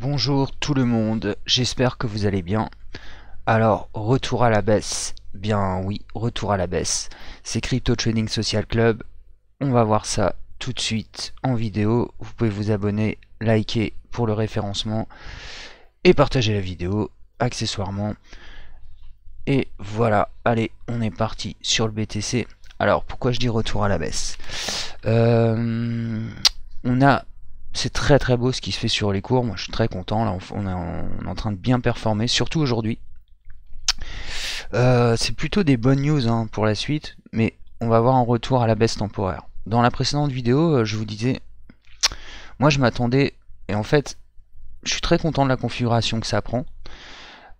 Bonjour tout le monde, j'espère que vous allez bien. Alors, retour à la baisse. Bien oui, retour à la baisse. C'est Crypto Trading Social Club. On va voir ça tout de suite en vidéo. Vous pouvez vous abonner, liker pour le référencement et partager la vidéo accessoirement. Et voilà, allez, on est parti sur le BTC. Alors, pourquoi je dis retour à la baisse? C'est très beau ce qui se fait sur les cours. Moi, je suis très content. Là, on est en train de bien performer, surtout aujourd'hui. C'est plutôt des bonnes news pour la suite, mais on va avoir un retour à la baisse temporaire. Dans la précédente vidéo, je vous disais, moi je m'attendais, et en fait, je suis très content de la configuration que ça prend.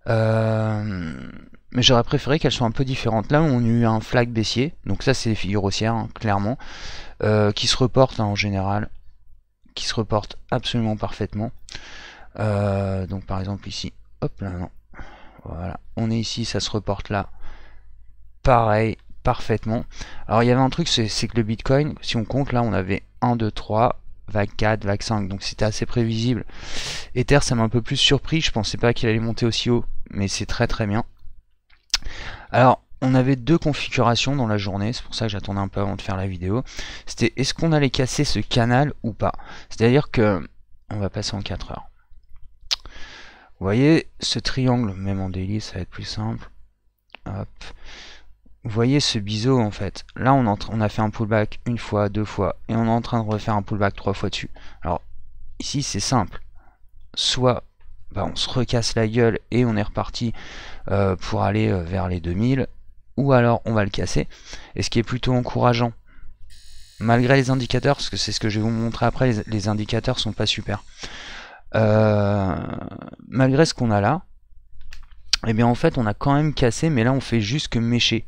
Mais j'aurais préféré qu'elle soit un peu différente. Là, on a eu un flag baissier, donc ça c'est les figures haussières, clairement, qui se reportent en général, qui se reportent absolument parfaitement. Donc par exemple ici, hop là, non. Voilà, on est ici, ça se reporte là. Pareil, parfaitement. Alors il y avait un truc, c'est que le Bitcoin, si on compte là, on avait 1, 2, 3, vague 4, vague 5, donc c'était assez prévisible. Ether, ça m'a un peu plus surpris, je pensais pas qu'il allait monter aussi haut, mais c'est très bien. Alors, on avait deux configurations dans la journée, c'est pour ça que j'attendais un peu avant de faire la vidéo. C'était est-ce qu'on allait casser ce canal ou pas? C'est-à-dire que, on va passer en 4 heures. Vous voyez ce triangle, même en daily, ça va être plus simple. Hop. Vous voyez ce biseau en fait. Là, on a fait un pullback une fois, deux fois, et on est en train de refaire un pullback 3 fois dessus. Alors, ici, c'est simple. Soit on se recasse la gueule et on est reparti pour aller vers les 2000, ou alors on va le casser. Et ce qui est plutôt encourageant, malgré les indicateurs, parce que c'est ce que je vais vous montrer après, les indicateurs sont pas super. Malgré ce qu'on a là, et bien en fait on a quand même cassé, mais là on fait juste que mécher.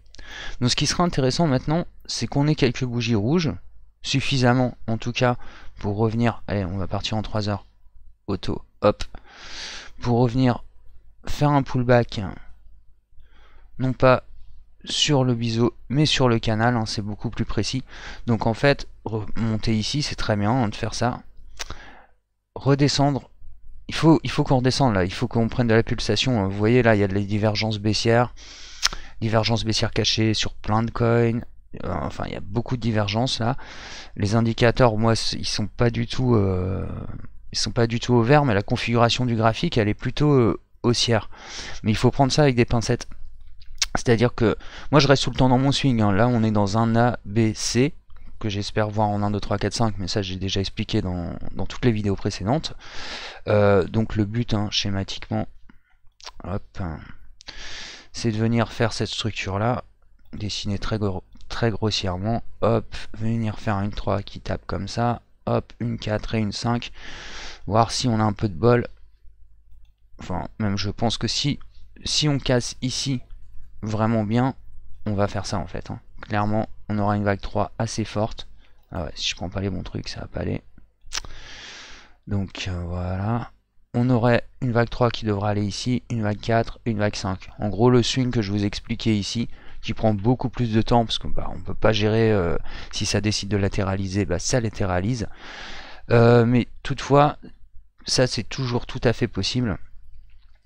Donc ce qui sera intéressant maintenant, c'est qu'on ait quelques bougies rouges, suffisamment en tout cas pour revenir. Allez, on va partir en 3 heures. Auto, hop. Pour revenir faire un pullback, non pas sur le biseau, mais sur le canal, c'est beaucoup plus précis. Donc en fait, remonter ici, c'est très bien de faire ça. Redescendre. Il faut qu'on redescende là, il faut qu'on prenne de la pulsation. Vous voyez là, il y a de la divergence baissière cachée sur plein de coins. Enfin, il y a beaucoup de divergences là. Les indicateurs, moi, ils sont pas du tout au vert, mais la configuration du graphique, elle est plutôt haussière. Mais il faut prendre ça avec des pincettes. C'est-à-dire que moi, je reste tout le temps dans mon swing. Là, on est dans un A, B, C, que j'espère voir en 1, 2, 3, 4, 5, mais ça j'ai déjà expliqué dans toutes les vidéos précédentes. Donc le but, schématiquement, hop, c'est de venir faire cette structure là, dessiner très grossièrement, hop, venir faire une 3 qui tape comme ça, hop, une 4 et une 5, voir si on a un peu de bol. Enfin, même je pense que si on casse ici vraiment bien, on va faire ça en fait. Clairement, on aura une vague 3 assez forte. Ah ouais, si je prends pas les bons trucs, ça va pas aller. Donc voilà. On aurait une vague 3 qui devra aller ici, une vague 4, une vague 5. En gros, le swing que je vous expliquais ici, qui prend beaucoup plus de temps, parce qu'on on peut pas gérer, si ça décide de latéraliser, ça latéralise. Mais toutefois, ça c'est toujours tout à fait possible.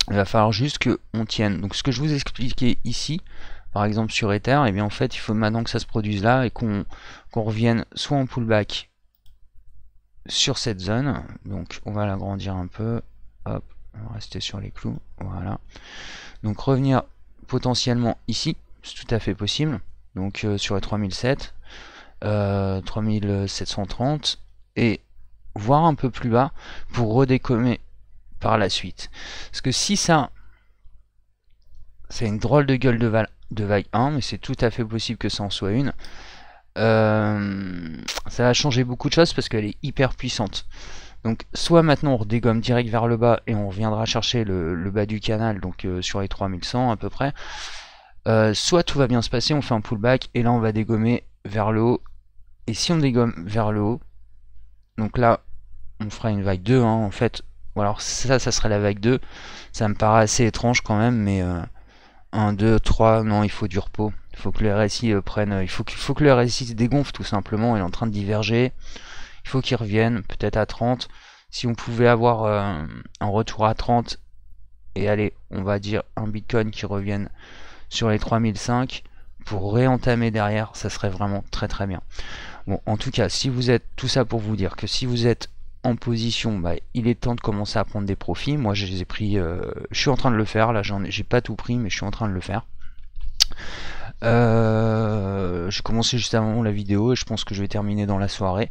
Il va falloir juste qu'on tienne. Donc ce que je vous expliquais ici, par exemple sur Ether, et bien en fait il faut maintenant que ça se produise là et qu'on revienne soit en pullback sur cette zone. Donc on va l'agrandir un peu. Hop, on va rester sur les clous. Voilà. Donc revenir potentiellement ici, c'est tout à fait possible. Donc sur les 3007, 3730 et voir un peu plus bas pour redécommer par la suite. Parce que si ça, c'est une drôle de gueule de vague 1, mais c'est tout à fait possible que ça en soit une. Ça va changer beaucoup de choses parce qu'elle est hyper puissante. Donc soit maintenant on redégomme direct vers le bas et on reviendra chercher le bas du canal, donc sur les 3100 à peu près. Soit tout va bien se passer, on fait un pullback et là on va dégommer vers le haut. Et si on dégomme vers le haut, donc là on fera une vague 2 en fait. Ou alors ça serait la vague 2. Ça me paraît assez étrange quand même, mais 1, 2, 3, non, il faut du repos. Il faut que le RSI prenne. Il faut que le RSI se dégonfle tout simplement. Il est en train de diverger. Il faut qu'il revienne, peut-être à 30. Si on pouvait avoir un retour à 30 et allez, on va dire un Bitcoin qui revienne sur les 3005 pour réentamer derrière, ça serait vraiment très très bien. Bon, en tout cas, si vous êtes, tout ça pour vous dire que si vous êtes en position, bah, il est temps de commencer à prendre des profits. Moi, je les ai pris, je suis en train de le faire. Là, j'ai pas tout pris, mais je suis en train de le faire. J'ai commencé juste avant la vidéo et je pense que je vais terminer dans la soirée,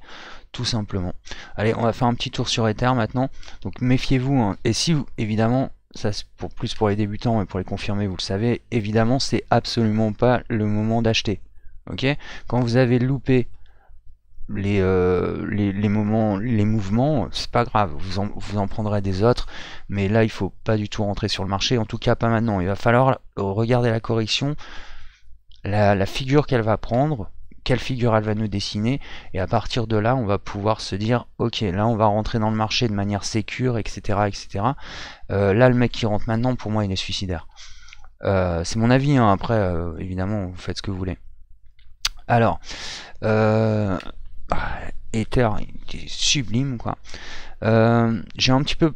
tout simplement. Allez, on va faire un petit tour sur Ether maintenant. Donc méfiez-vous, hein. Et si vous, évidemment, ça c'est plus pour les débutants, mais pour les confirmés, vous le savez, évidemment, c'est absolument pas le moment d'acheter. Ok, quand vous avez loupé les mouvements, c'est pas grave, vous en prendrez des autres, mais là il faut pas du tout rentrer sur le marché, en tout cas pas maintenant. Il va falloir regarder la correction, la figure qu'elle va prendre, quelle figure elle va nous dessiner, et à partir de là on va pouvoir se dire ok, là on va rentrer dans le marché de manière sécure, etc. etc. Là le mec qui rentre maintenant, pour moi il est suicidaire. C'est mon avis, hein. Après évidemment vous faites ce que vous voulez. Alors Ether est sublime quoi. J'ai un petit peu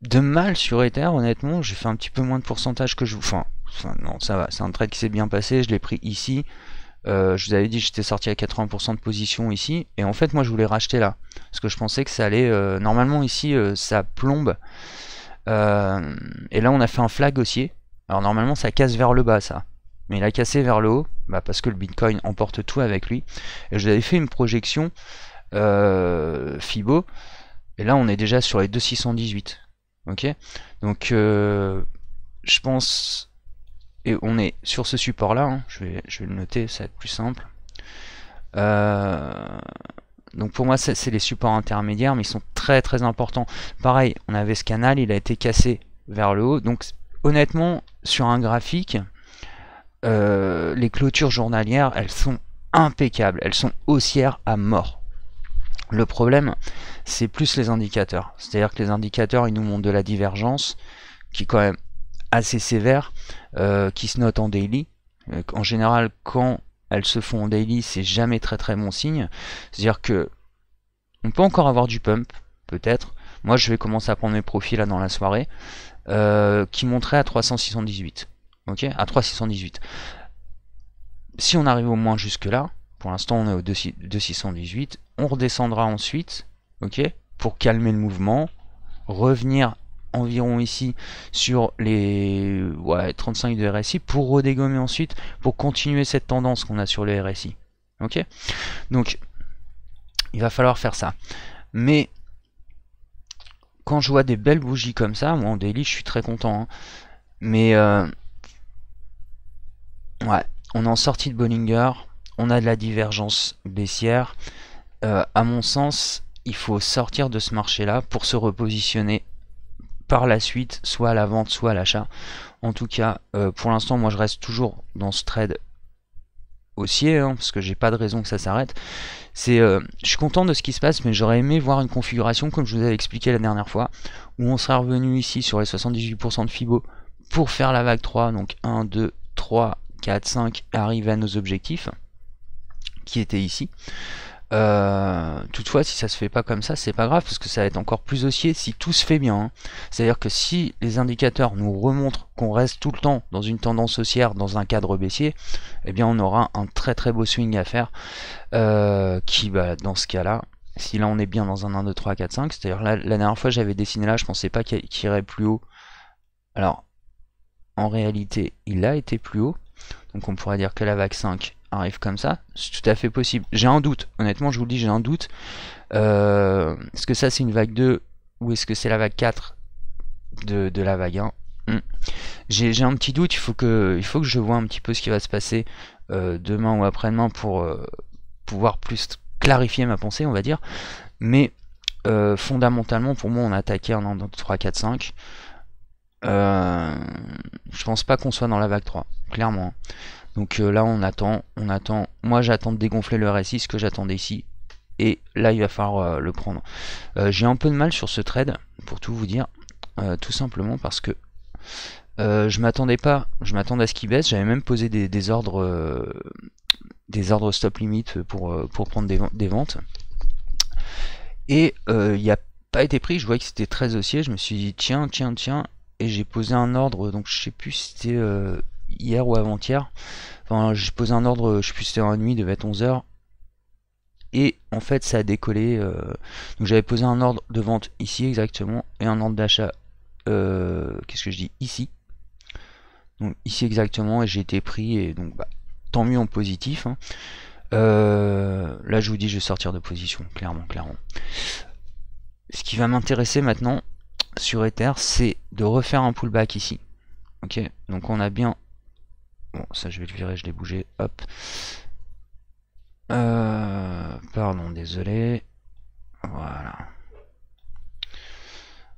de mal sur Ether, honnêtement. J'ai fait un petit peu moins de pourcentage que je vous. Enfin non, ça va, c'est un trade qui s'est bien passé. Je l'ai pris ici. Je vous avais dit que j'étais sorti à 80% de position ici. Et en fait, moi je voulais racheter là. Parce que je pensais que ça allait. Normalement, ici, ça plombe. Et là, on a fait un flag haussier. Alors normalement, ça casse vers le bas, ça. Mais il a cassé vers le haut. Bah, parce que le Bitcoin emporte tout avec lui. Et je vous avais fait une projection Fibo. Et là, on est déjà sur les 2,618. Ok, donc je pense, et on est sur ce support là, hein, je vais le noter, ça va être plus simple. Donc pour moi c'est les supports intermédiaires, mais ils sont très très importants. Pareil, on avait ce canal, il a été cassé vers le haut, donc honnêtement sur un graphique, les clôtures journalières elles sont impeccables, elles sont haussières à mort. Le problème, c'est plus les indicateurs. C'est-à-dire que les indicateurs, ils nous montrent de la divergence qui est quand même assez sévère, qui se note en daily. En général, quand elles se font en daily, c'est jamais très très bon signe. C'est-à-dire que on peut encore avoir du pump, peut-être. Moi, je vais commencer à prendre mes profils là dans la soirée, qui monterait à 3,618. Ok, à 3,618. Si on arrive au moins jusque là, pour l'instant on est au 2,618, on redescendra ensuite, ok, pour calmer le mouvement, revenir environ ici sur les 35 de RSI pour redégommer ensuite, pour continuer cette tendance qu'on a sur le RSI. Ok, donc il va falloir faire ça. Mais quand je vois des belles bougies comme ça, moi en daily je suis très content, hein. Mais ouais, on est en sortie de Bollinger, on a de la divergence baissière. À mon sens, il faut sortir de ce marché-là pour se repositionner par la suite, soit à la vente, soit à l'achat. En tout cas, pour l'instant, moi je reste toujours dans ce trade haussier, hein, parce que j'ai pas de raison que ça s'arrête. Je suis content de ce qui se passe, mais j'aurais aimé voir une configuration comme je vous avais expliqué la dernière fois, où on serait revenu ici sur les 78% de Fibo pour faire la vague 3, donc 1, 2, 3, 4, 5, arriver à nos objectifs, qui étaient ici. Toutefois, si ça se fait pas comme ça, c'est pas grave, parce que ça va être encore plus haussier si tout se fait bien, hein. C'est-à-dire que si les indicateurs nous remontrent qu'on reste tout le temps dans une tendance haussière, dans un cadre baissier, eh bien on aura un très très beau swing à faire, qui dans ce cas-là, si là on est bien dans un 1, 2, 3, 4, 5, c'est-à-dire là, la dernière fois j'avais dessiné là, je pensais pas qu'il irait plus haut. Alors, en réalité, il a été plus haut, donc on pourrait dire que la vague 5 arrive comme ça, c'est tout à fait possible. J'ai un doute, honnêtement je vous le dis, j'ai un doute. Est-ce que ça c'est une vague 2 ou est-ce que c'est la vague 4 de la vague 1? J'ai un petit doute, il faut que je vois un petit peu ce qui va se passer demain ou après-demain pour pouvoir plus clarifier ma pensée, on va dire. Mais fondamentalement, pour moi, on a attaqué un 1, 2, 3, 4, 5. Je pense pas qu'on soit dans la vague 3, clairement. Donc là on attend. Moi j'attends de dégonfler le RSI, ce que j'attendais ici. Et là il va falloir le prendre. J'ai un peu de mal sur ce trade, pour tout vous dire. Tout simplement parce que je m'attendais à ce qu'il baisse. J'avais même posé des ordres stop limit pour prendre des ventes. Et il n'y a pas été pris, je voyais que c'était très haussier, je me suis dit tiens, et j'ai posé un ordre, donc je sais plus si c'était hier ou avant-hier, enfin j'ai posé un ordre, je sais plus si c'était dans la nuit, il devait être 11h, et en fait ça a décollé, donc j'avais posé un ordre de vente ici exactement, et un ordre d'achat, qu'est-ce que je dis, ici, donc ici exactement, et j'ai été pris, et donc bah, tant mieux en positif, hein. Là je vous dis je vais sortir de position, clairement. Ce qui va m'intéresser maintenant sur Ether, c'est de refaire un pullback ici. Ok, donc on a bien... Bon, ça je vais le virer, je l'ai bougé, hop. Pardon, désolé. Voilà.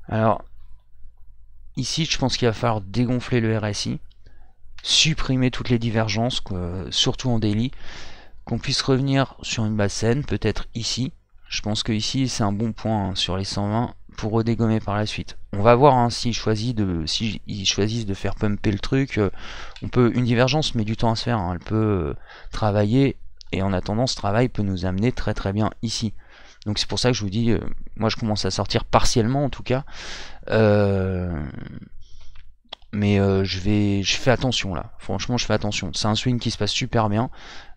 Alors, ici je pense qu'il va falloir dégonfler le RSI, supprimer toutes les divergences, surtout en daily, qu'on puisse revenir sur une base saine, peut-être ici. Je pense que ici c'est un bon point, hein, sur les 120 pour redégommer par la suite. On va voir, hein, s'ils choisissent de faire pumper le truc. On peut, une divergence met du temps à se faire, hein, elle peut travailler, et en attendant ce travail peut nous amener très bien ici. Donc c'est pour ça que je vous dis, moi je commence à sortir partiellement en tout cas, mais je fais attention là. Franchement je fais attention. C'est un swing qui se passe super bien,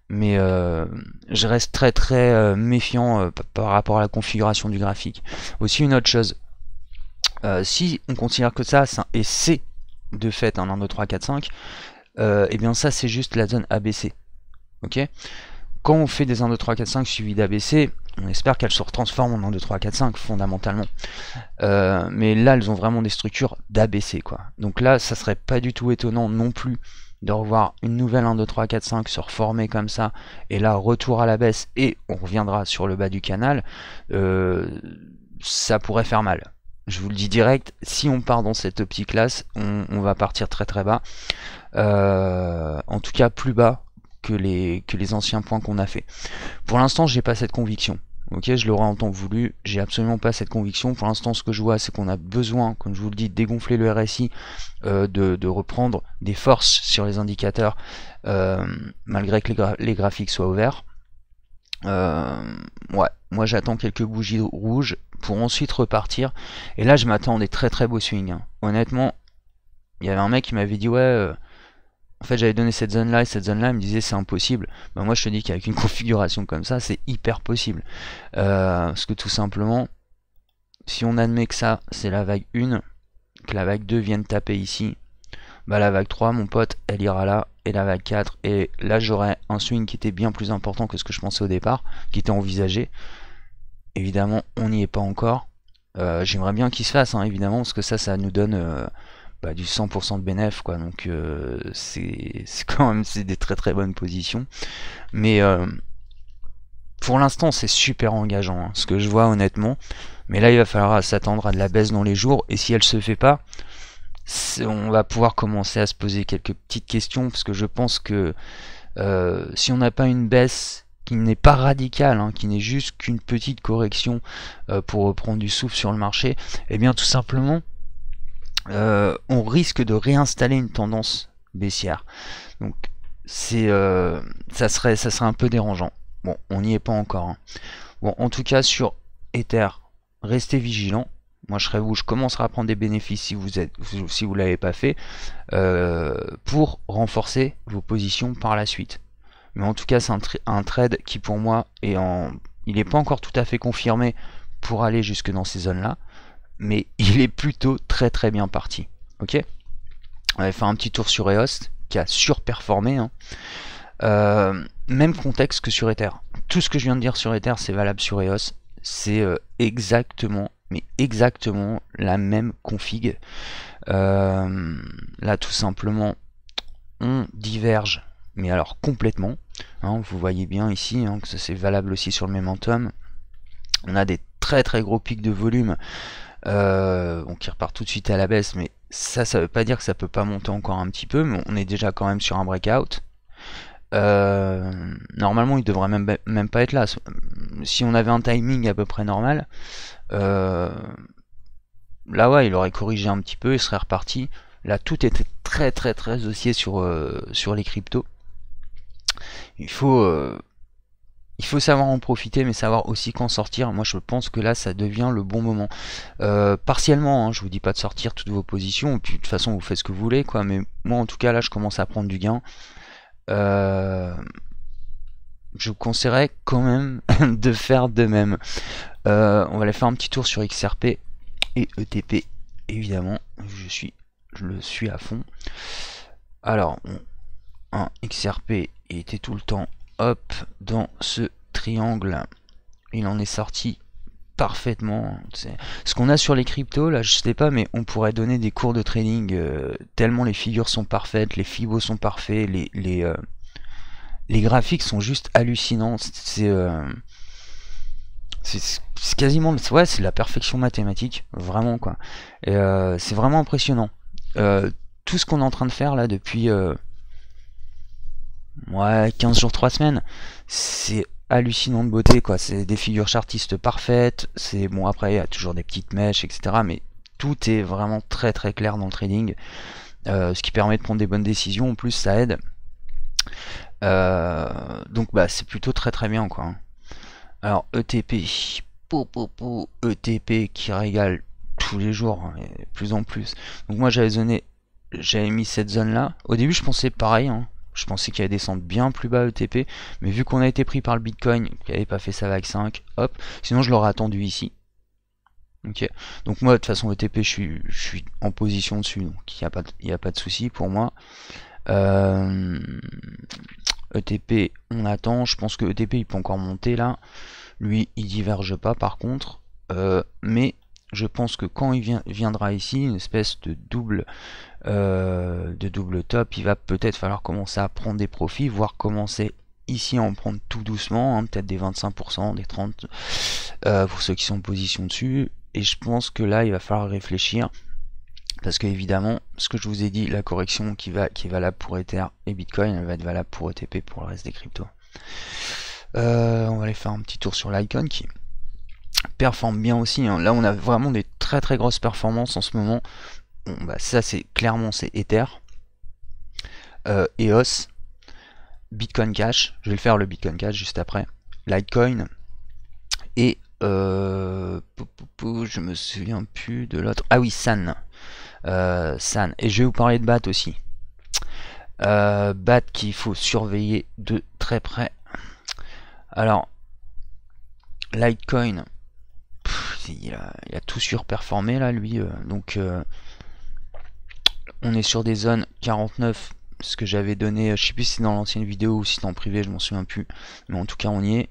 mais je reste très méfiant par rapport à la configuration du graphique. Aussi une autre chose, si on considère que ça et c'est de fait un 1, 2, 3, 4, 5, et bien ça c'est juste la zone ABC. Ok, quand on fait des 1, 2, 3, 4, 5 suivis d'ABC, on espère qu'elles se transforment en 1, 2, 3, 4, 5 fondamentalement. Mais là elles ont vraiment des structures d'ABC quoi. Donc là ça serait pas du tout étonnant non plus de revoir une nouvelle 1, 2, 3, 4, 5 se reformer comme ça, et là retour à la baisse, et on reviendra sur le bas du canal, ça pourrait faire mal. Je vous le dis direct, si on part dans cette optique là, on va partir très bas, en tout cas plus bas que les anciens points qu'on a fait. Pour l'instant j'ai pas cette conviction. Ok, je l'aurais en temps voulu, j'ai absolument pas cette conviction. Pour l'instant, ce que je vois, c'est qu'on a besoin, comme je vous le dis, de dégonfler le RSI, de reprendre des forces sur les indicateurs, malgré que les graphiques soient ouverts. Ouais, moi j'attends quelques bougies rouges pour ensuite repartir. Et là, je m'attends à des très beaux swings, hein. Honnêtement, il y avait un mec qui m'avait dit, ouais... En fait, j'avais donné cette zone là, et cette zone là, il me disait c'est impossible. Bah, moi, je te dis qu'avec une configuration comme ça, c'est hyper possible. Parce que tout simplement, si on admet que ça, c'est la vague 1, que la vague 2 vienne taper ici, bah la vague 3, mon pote, elle ira là, et la vague 4, et là, j'aurais un swing qui était bien plus important que ce que je pensais au départ, qui était envisagé. Évidemment, on n'y est pas encore. J'aimerais bien qu'il se fasse, hein, évidemment, parce que ça nous donne... du 100% de bénéf quoi, donc c'est quand même des très bonnes positions, mais pour l'instant c'est super engageant, hein, ce que je vois honnêtement, mais là il va falloir s'attendre à de la baisse dans les jours, et si elle se fait pas, on va pouvoir commencer à se poser quelques petites questions, parce que je pense que si on n'a pas une baisse qui n'est pas radicale, hein, qui n'est juste qu'une petite correction pour reprendre du souffle sur le marché, et bien tout simplement on risque de réinstaller une tendance baissière. Donc ça serait un peu dérangeant. Bon, on n'y est pas encore, hein. Bon, en tout cas sur Ether, restez vigilants. Moi je serai vous, je commencerai à prendre des bénéfices si vous l'avez pas fait, pour renforcer vos positions par la suite. Mais en tout cas c'est un trade qui pour moi il n'est pas encore tout à fait confirmé pour aller jusque dans ces zones là, mais il est plutôt très bien parti. Ok, on va faire un petit tour sur EOS qui a surperformé, hein. Même contexte que sur Ether. Tout ce que je viens de dire sur Ether c'est valable sur EOS. C'est exactement la même config. Là tout simplement on diverge, mais alors complètement, hein. Vous voyez bien ici, hein, que ça c'est valable aussi sur le momentum. On a des très gros pics de volume, qui repart tout de suite à la baisse, mais ça veut pas dire que ça peut pas monter encore un petit peu, mais on est déjà quand même sur un breakout. Normalement il devrait même pas être là. Si on avait un timing à peu près normal, là ouais il aurait corrigé un petit peu et serait reparti. Là tout était très haussier sur les cryptos. Il faut il faut savoir en profiter, mais savoir aussi qu'en sortir. Moi, je pense que là, ça devient le bon moment. Partiellement, hein, je vous dis pas de sortir toutes vos positions, puis de toute façon, vous faites ce que vous voulez, quoi. Mais moi, en tout cas, là, je commence à prendre du gain. Je vous conseillerais quand même de faire de même. On va aller faire un petit tour sur XRP et ETP, évidemment. Je le suis à fond. Alors, un XRP était tout le temps hop dans ce triangle. Il en est sorti parfaitement. Ce qu'on a sur les cryptos, là, je sais pas, mais on pourrait donner des cours de trading tellement les figures sont parfaites, les fibos sont parfaits, les graphiques sont juste hallucinants. C'est quasiment, ouais, c'est la perfection mathématique, vraiment quoi. Et c'est vraiment impressionnant. Tout ce qu'on est en train de faire là depuis ouais, 15 jours, 3 semaines, c'est hallucinant de beauté quoi. C'est des figures chartistes parfaites. C'est bon, après il y a toujours des petites mèches, etc. Mais tout est vraiment très très clair dans le trading. Ce qui permet de prendre des bonnes décisions. En plus, ça aide. Donc bah c'est plutôt très très bien quoi. Alors ETP, ETP qui régale tous les jours, hein, et de plus en plus. Donc moi j'avais mis cette zone là. Au début je pensais pareil, hein. Je pensais qu'il allait descendre bien plus bas ETP, mais vu qu'on a été pris par le Bitcoin, qui n'avait pas fait sa vague 5, hop, sinon je l'aurais attendu ici. Ok, donc moi de toute façon ETP je suis en position dessus, donc il n'y a pas de souci pour moi. ETP on attend, je pense que ETP il peut encore monter là. Lui il diverge pas par contre, mais je pense que quand il viendra ici, une espèce de double top, il va peut-être falloir commencer à prendre des profits, voire commencer ici à en prendre tout doucement, hein, peut-être des 25%, des 30% pour ceux qui sont en position dessus. Et je pense que là il va falloir réfléchir, parce que évidemment ce que je vous ai dit, la correction qui est valable pour Ether et Bitcoin, elle va être valable pour ETP, pour le reste des cryptos. On va aller faire un petit tour sur l'Icon qui performe bien aussi, hein. Là on a vraiment des très très grosses performances en ce moment. Bon, bah, ça c'est clairement c'est Ether, EOS, Bitcoin Cash, je vais le faire le Bitcoin Cash juste après, Litecoin et je me souviens plus de l'autre, ah oui, San. San, et je vais vous parler de BAT aussi. BAT qu'il faut surveiller de très près. Alors Litecoin, il a tout surperformé là lui, donc on est sur des zones 49, ce que j'avais donné, je sais plus si c'est dans l'ancienne vidéo ou si c'est en privé, je m'en souviens plus, mais en tout cas on y est.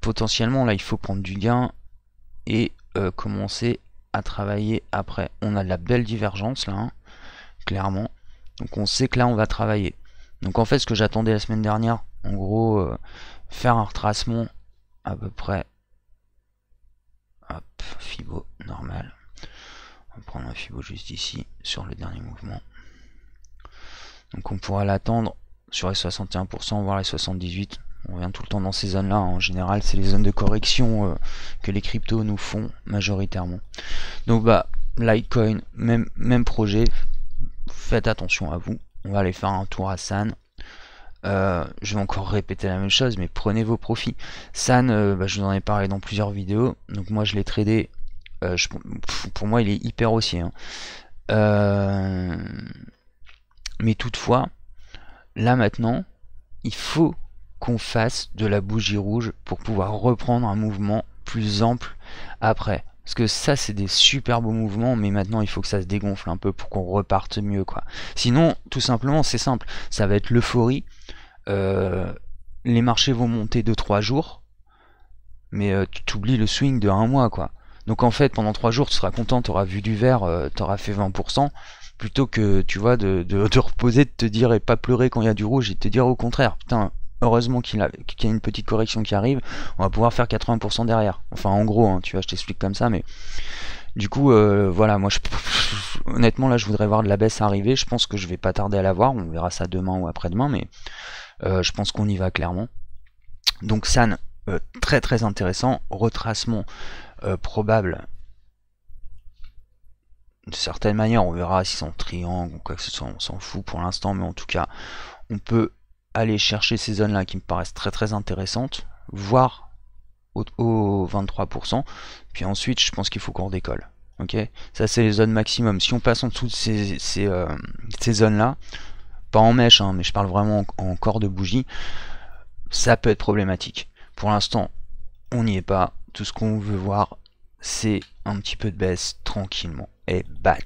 Potentiellement là il faut prendre du gain et commencer à travailler après. On a de la belle divergence là, hein, clairement, donc on sait que là on va travailler. Donc en fait ce que j'attendais la semaine dernière, en gros faire un retracement à peu près, hop, Fibo normal, on va prendre un Fibo juste ici sur le dernier mouvement, donc on pourra l'attendre sur les 61% voire les 78%. On revient tout le temps dans ces zones là, en général c'est les zones de correction que les cryptos nous font majoritairement. Donc bah Litecoin, même projet, faites attention à vous. On va aller faire un tour à San. Je vais encore répéter la même chose, mais prenez vos profits. San, je vous en ai parlé dans plusieurs vidéos, donc moi je l'ai tradé, pour moi il est hyper haussier, hein. Mais toutefois là maintenant il faut qu'on fasse de la bougie rouge pour pouvoir reprendre un mouvement plus ample après, parce que ça c'est des super beaux mouvements, mais maintenant il faut que ça se dégonfle un peu pour qu'on reparte mieux quoi. Sinon tout simplement c'est simple, ça va être l'euphorie, les marchés vont monter 2-3 jours, mais tu oublies le swing de 1 mois quoi. Donc en fait pendant 3 jours tu seras content, tu auras vu du vert, tu auras fait 20%, plutôt que tu vois de reposer, de te dire et pas pleurer quand il y a du rouge et de te dire au contraire, putain heureusement qu'il y a une petite correction qui arrive, on va pouvoir faire 80% derrière. Enfin en gros, hein, tu vois, je t'explique comme ça, mais du coup voilà, moi honnêtement là je voudrais voir de la baisse arriver, je pense que je vais pas tarder à la voir, on verra ça demain ou après-demain, mais je pense qu'on y va clairement. Donc San, très très intéressant, retracement probable de certaine manière, on verra si c'est en triangle ou quoi que ce soit, on s'en fout pour l'instant, mais en tout cas on peut aller chercher ces zones là qui me paraissent très intéressantes, voire au 23%, puis ensuite je pense qu'il faut qu'on décolle. Ok, ça c'est les zones maximum. Si on passe en dessous de ces zones là, pas en mèche hein, mais je parle vraiment en corps de bougie, ça peut être problématique. Pour l'instant on n'y est pas, tout ce qu'on veut voir c'est un petit peu de baisse tranquillement. Et BAT,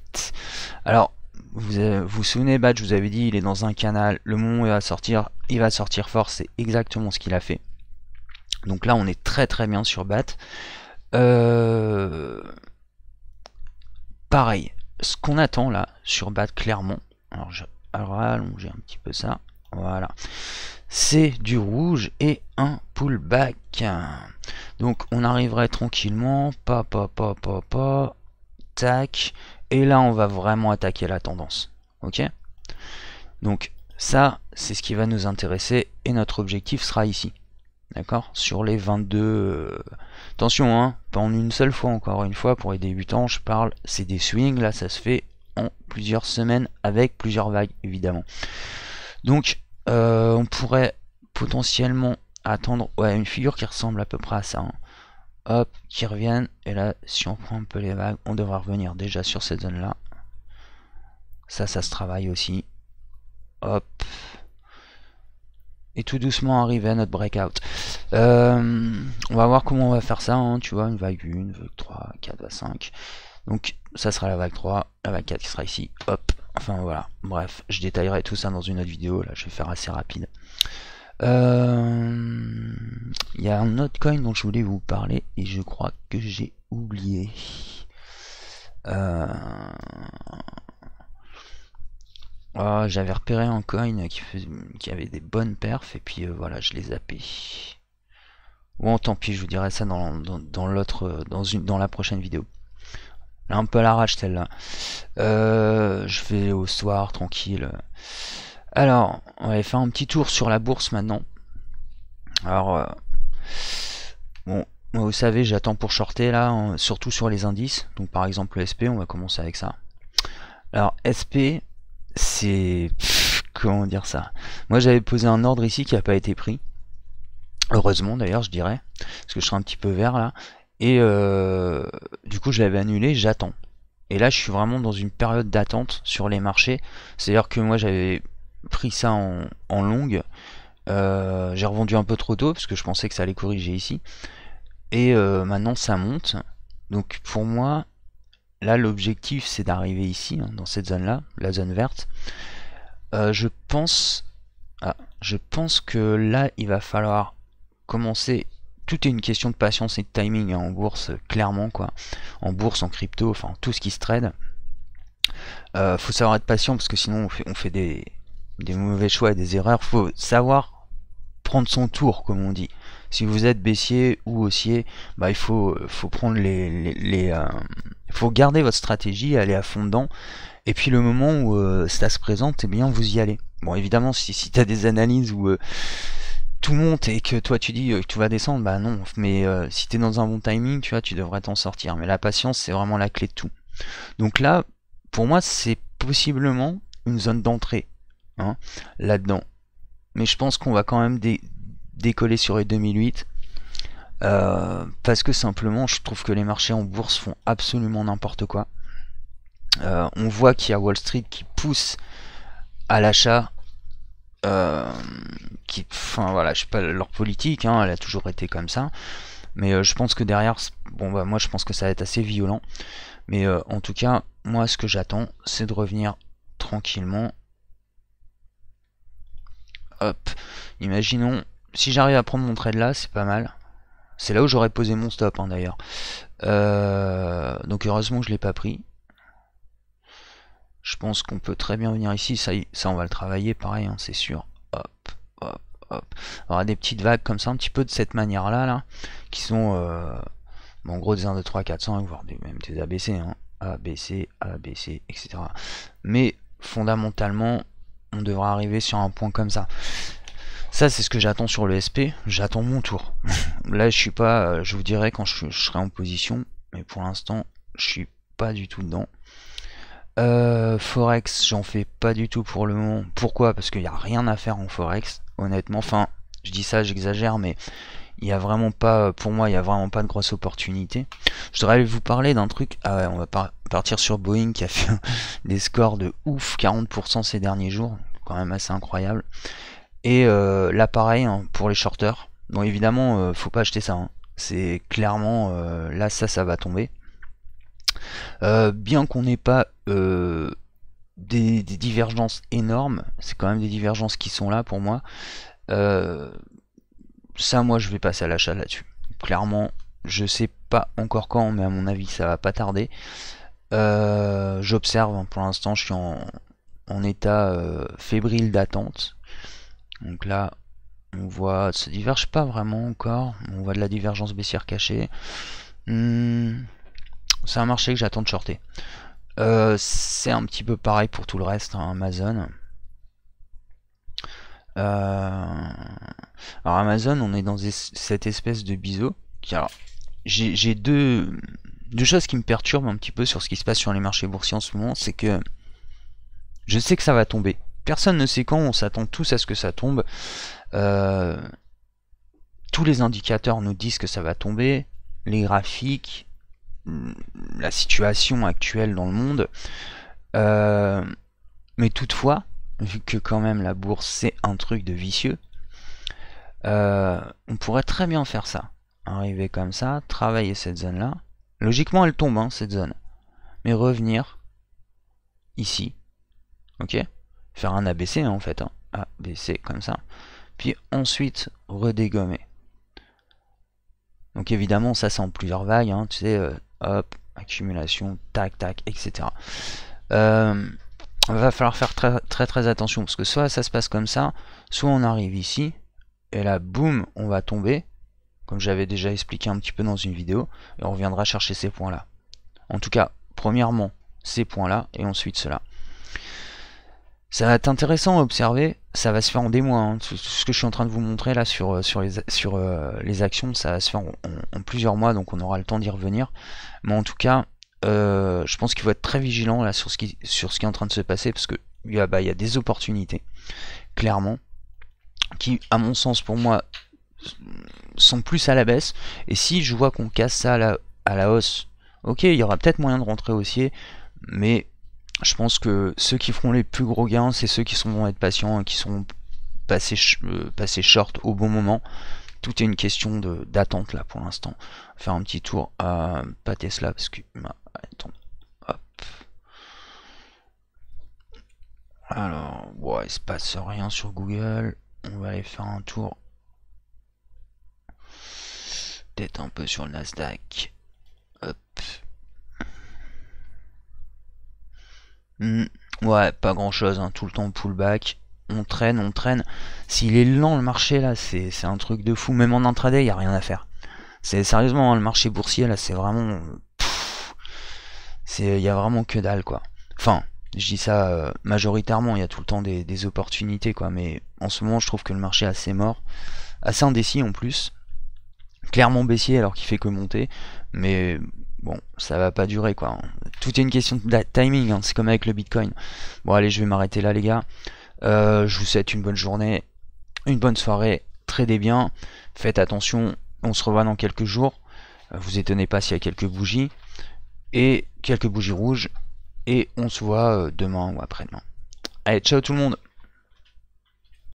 alors vous vous souvenez, BAT, je vous avais dit, il est dans un canal, le moment où il va sortir fort, c'est exactement ce qu'il a fait. Donc là on est très bien sur BAT. Pareil, ce qu'on attend là sur BAT clairement, alors je vais allonger un petit peu ça, voilà, c'est du rouge et un pullback. Donc on arriverait tranquillement, tac, et là on va vraiment attaquer la tendance. Ok, donc ça c'est ce qui va nous intéresser et notre objectif sera ici. D'accord, sur les 22. Attention, hein, pas en une seule fois, encore une fois, pour les débutants, je parle, c'est des swings, là ça se fait en plusieurs semaines avec plusieurs vagues, évidemment. Donc, on pourrait potentiellement attendre une figure qui ressemble à peu près à ça. Hein. Hop, qui reviennent, et là, si on prend un peu les vagues, on devrait revenir déjà sur cette zone-là. Ça se travaille aussi. Hop. Et tout doucement arriver à notre breakout. On va voir comment on va faire ça, hein, tu vois, une vague 1, une vague 3, 4, vague 5. Donc ça sera la vague 3, la vague 4 qui sera ici, hop, enfin voilà, bref, je détaillerai tout ça dans une autre vidéo, là je vais faire assez rapide. Il y a un autre coin dont je voulais vous parler, et je crois que j'ai oublié. Oh, j'avais repéré un coin qui avait des bonnes perfs et puis voilà, je les zappé. Bon, tant pis, je vous dirai ça dans la prochaine vidéo. Là, un peu à l'arrache celle-là. Je vais au soir, tranquille. Alors, on va aller faire un petit tour sur la bourse maintenant. Alors, bon, vous savez, j'attends pour shorter là, hein, surtout sur les indices. Donc par exemple le SP, on va commencer avec ça. Alors SP, c'est... comment dire ça? Moi j'avais posé un ordre ici qui n'a pas été pris. Heureusement d'ailleurs, je dirais. Parce que je serais un petit peu vert là. Et du coup je l'avais annulé, j'attends. Et là je suis vraiment dans une période d'attente sur les marchés. C'est-à-dire que moi j'avais pris ça en longue. J'ai revendu un peu trop tôt parce que je pensais que ça allait corriger ici. Et maintenant ça monte. Donc pour moi, là l'objectif c'est d'arriver ici, hein, dans cette zone là, la zone verte. Je pense que là il va falloir commencer. Tout est une question de patience et de timing, hein, en bourse, clairement quoi. En bourse, en crypto, enfin tout ce qui se trade. Faut savoir être patient parce que sinon on fait des mauvais choix et des erreurs. Faut savoir prendre son tour, comme on dit. Si vous êtes baissier ou haussier, bah il faut prendre faut garder votre stratégie, aller à fond dedans. Et puis le moment où ça se présente, eh bien vous y allez. Bon, évidemment, si tu as des analyses où tout monte et que toi tu dis que tu vas descendre, bah non. Mais si tu es dans un bon timing, tu vois, tu devrais t'en sortir. Mais la patience, c'est vraiment la clé de tout. Donc là, pour moi, c'est possiblement une zone d'entrée, hein, là-dedans. Mais je pense qu'on va quand même décoller sur les 2008. Parce que simplement, je trouve que les marchés en bourse font absolument n'importe quoi. On voit qu'il y a Wall Street qui pousse à l'achat. Enfin voilà, je sais pas, leur politique, hein, elle a toujours été comme ça. Mais je pense que derrière, bon bah moi je pense que ça va être assez violent. Mais en tout cas, moi ce que j'attends, c'est de revenir tranquillement. Hop, imaginons, si j'arrive à prendre mon trade là, c'est pas mal. C'est là où j'aurais posé mon stop, hein, d'ailleurs. Donc heureusement que je l'ai pas pris. Je pense qu'on peut très bien venir ici. Ça on va le travailler, pareil, hein, c'est sûr. Hop, hop, hop. On aura des petites vagues comme ça, un petit peu de cette manière-là, là, qui sont, bon, en gros, des 1, 2, 3, 4, 5, voire même des ABC, hein. ABC, ABC, etc. Mais fondamentalement, on devra arriver sur un point comme ça. Ça c'est ce que j'attends sur le SP, j'attends mon tour. Là je suis pas, je vous dirai quand je serai en position, mais pour l'instant je suis pas du tout dedans. Forex, j'en fais pas du tout pour le moment. Pourquoi? Parce qu'il n'y a rien à faire en Forex. honnêtement. Enfin, je dis ça, j'exagère, mais il y a vraiment pas, pour moi, il y a vraiment pas de grosse opportunité. Je voudrais vous parler d'un truc. Ah ouais, on va partir sur Boeing qui a fait des scores de ouf, 40% ces derniers jours, quand même assez incroyable. Et là, pareil, hein, pour les shorters. Bon, évidemment, faut pas acheter ça. Hein. C'est clairement, là, ça va tomber. Bien qu'on n'ait pas des divergences énormes, c'est quand même des divergences qui sont là pour moi. Ça, moi, je vais passer à l'achat là-dessus. Clairement, je sais pas encore quand, mais à mon avis, ça va pas tarder. J'observe, hein, pour l'instant, je suis en état fébrile d'attente. Donc là, on voit, ça diverge pas vraiment encore. On voit de la divergence baissière cachée. C'est un marché que j'attends de shorter. C'est un petit peu pareil pour tout le reste, hein, Amazon. Alors Amazon, on est dans cette espèce de biseau. J'ai deux choses qui me perturbent un petit peu sur ce qui se passe sur les marchés boursiers en ce moment. C'est que je sais que ça va tomber. Personne ne sait quand, on s'attend tous à ce que ça tombe. Tous les indicateurs nous disent que ça va tomber. Les graphiques, la situation actuelle dans le monde. Mais toutefois, vu que quand même la bourse c'est un truc de vicieux, on pourrait très bien faire ça. Arriver comme ça, travailler cette zone là. Logiquement elle tombe, hein, cette zone. Mais revenir ici. Ok, faire un ABC hein, en fait. Hein. ABC comme ça. Puis ensuite redégommer. Donc évidemment ça c'est en plusieurs vagues. Hein, tu sais, hop, accumulation, tac, tac, etc. Va falloir faire très attention parce que soit ça se passe comme ça, soit on arrive ici et là boum on va tomber comme j'avais déjà expliqué un petit peu dans une vidéo et on reviendra chercher ces points là. En tout cas premièrement ces points là et ensuite cela. Ça va être intéressant à observer, ça va se faire en des mois. Hein. Tout ce que je suis en train de vous montrer là sur les actions, ça va se faire en plusieurs mois, donc on aura le temps d'y revenir. Mais en tout cas, je pense qu'il faut être très vigilant là sur ce qui est en train de se passer, parce que il y a des opportunités, clairement, qui, à mon sens, pour moi, sont plus à la baisse. Et si je vois qu'on casse ça à la hausse, ok, il y aura peut-être moyen de rentrer haussier, mais je pense que ceux qui feront les plus gros gains, c'est ceux qui vont être patients et qui seront passés short au bon moment. Tout est une question d'attente là pour l'instant. Faire un petit tour à pas Tesla parce que attends, hop. Alors, ouais, il se passe rien sur Google. On va aller faire un tour. Peut-être un peu sur le Nasdaq. Hop. Ouais, pas grand chose, hein, tout le temps pullback. On traîne. S'il est lent le marché là, c'est un truc de fou. Même en intraday, il n'y a rien à faire. C'est sérieusement, hein, le marché boursier là, c'est vraiment. Il y a vraiment que dalle quoi. Enfin, je dis ça majoritairement, il y a tout le temps des opportunités quoi. Mais en ce moment, je trouve que le marché est assez mort. Assez indécis en plus. Clairement baissier alors qu'il fait que monter. Mais bon, ça va pas durer quoi. Tout est une question de timing, hein. C'est comme avec le Bitcoin. Bon allez, je vais m'arrêter là les gars. Je vous souhaite une bonne journée, une bonne soirée, tradez bien, faites attention, on se revoit dans quelques jours. Vous étonnez pas s'il y a quelques bougies, et quelques bougies rouges, et on se voit demain ou après-demain. Allez, ciao tout le monde!